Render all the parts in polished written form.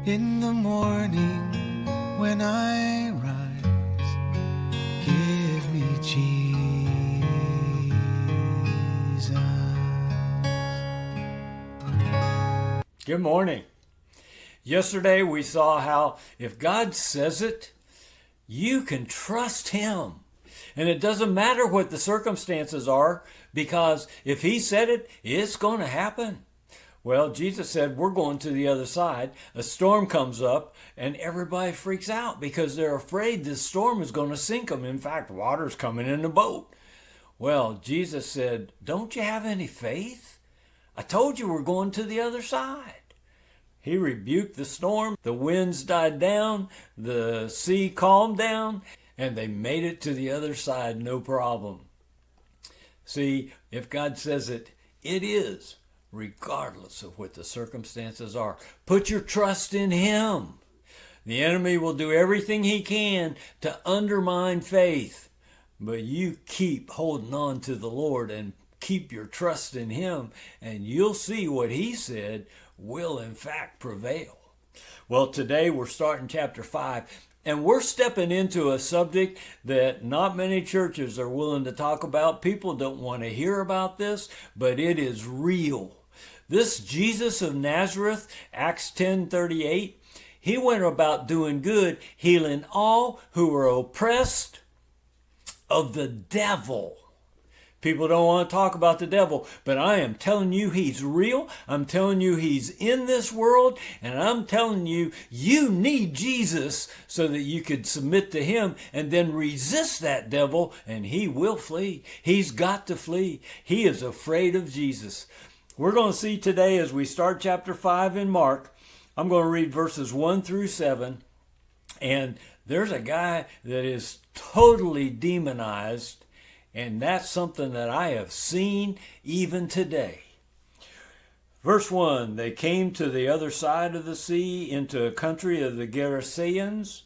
In the morning when I rise, give me Jesus. Good morning. Yesterday we saw how if God says it, you can trust Him. And it doesn't matter what the circumstances are, because if He said it, it's going to happen. Well, Jesus said, we're going to the other side. A storm comes up and everybody freaks out because they're afraid this storm is going to sink them. In fact, water's coming in the boat. Well, Jesus said, don't you have any faith? I told you we're going to the other side. He rebuked the storm. The winds died down. The sea calmed down. And they made it to the other side, no problem. See, if God says it, it is, regardless of what the circumstances are. Put your trust in Him. The enemy will do everything he can to undermine faith. But you keep holding on to the Lord and keep your trust in Him, and you'll see what He said will in fact prevail. Well, today we're starting chapter 5. And we're stepping into a subject that not many churches are willing to talk about. People don't want to hear about this, but it is real. This Jesus of Nazareth, Acts 10:38, He went about doing good, healing all who were oppressed of the devil. People don't want to talk about the devil, but I am telling you he's real. I'm telling you he's in this world, and I'm telling you you need Jesus so that you could submit to Him and then resist that devil, and he will flee. He's got to flee. He is afraid of Jesus. We're going to see today as we start chapter 5 in Mark, I'm going to read verses 1 through 7, and there's a guy that is totally demonized. And that's something that I have seen even today. Verse 1, they came to the other side of the sea into a country of the Gerasenes.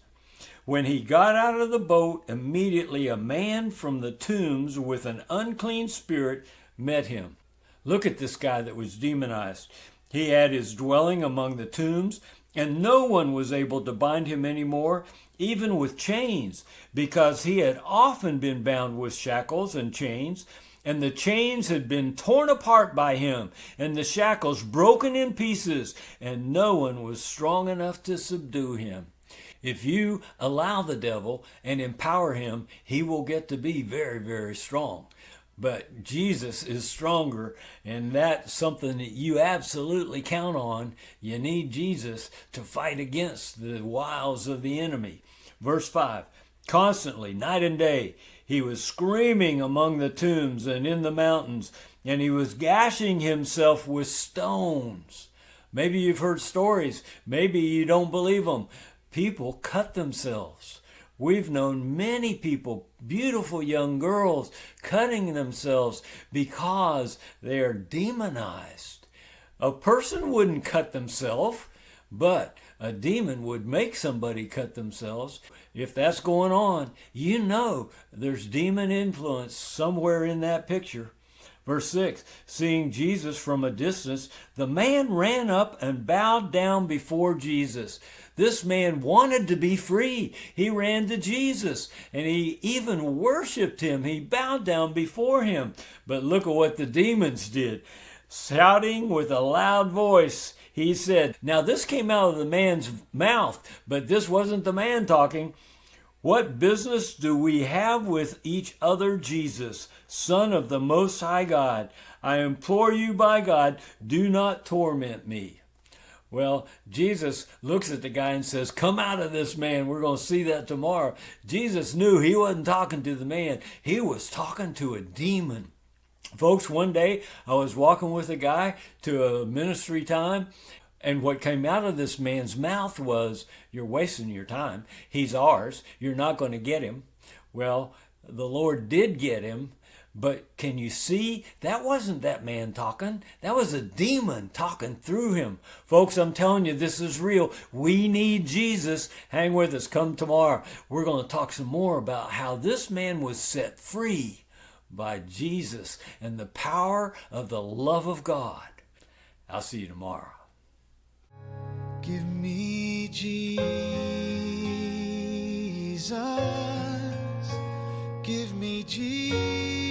When he got out of the boat, immediately a man from the tombs with an unclean spirit met him. Look at this guy that was demonized. He had his dwelling among the tombs, and no one was able to bind him anymore, even with chains, because he had often been bound with shackles and chains, and the chains had been torn apart by him, and the shackles broken in pieces, and no one was strong enough to subdue him. If you allow the devil and empower him, he will get to be very, very strong. But Jesus is stronger, and that's something that you absolutely count on. You need Jesus to fight against the wiles of the enemy. Verse 5, constantly, night and day, he was screaming among the tombs and in the mountains, and he was gashing himself with stones. Maybe you've heard stories. Maybe you don't believe them. People cut themselves. We've known many people, beautiful young girls, cutting themselves because they are demonized. A person wouldn't cut themselves, but a demon would make somebody cut themselves. If that's going on, you know there's demon influence somewhere in that picture. Verse 6, seeing Jesus from a distance, the man ran up and bowed down before Jesus. This man wanted to be free. He ran to Jesus, and he even worshiped Him. He bowed down before Him. But look at what the demons did. Shouting with a loud voice, he said, now this came out of the man's mouth, but this wasn't the man talking. What business do we have with each other, Jesus, Son of the Most High God? I implore you by God, do not torment me. Well, Jesus looks at the guy and says, come out of this man. We're going to see that tomorrow. Jesus knew he wasn't talking to the man. He was talking to a demon. Folks, one day I was walking with a guy to a ministry time, and what came out of this man's mouth was, you're wasting your time. He's ours. You're not going to get him. Well, the Lord did get him. But can you see? That wasn't that man talking. That was a demon talking through him. Folks, I'm telling you, this is real. We need Jesus. Hang with us. Come tomorrow. We're going to talk some more about how this man was set free by Jesus and the power of the love of God. I'll see you tomorrow. Give me me Jesus. Give me Jesus.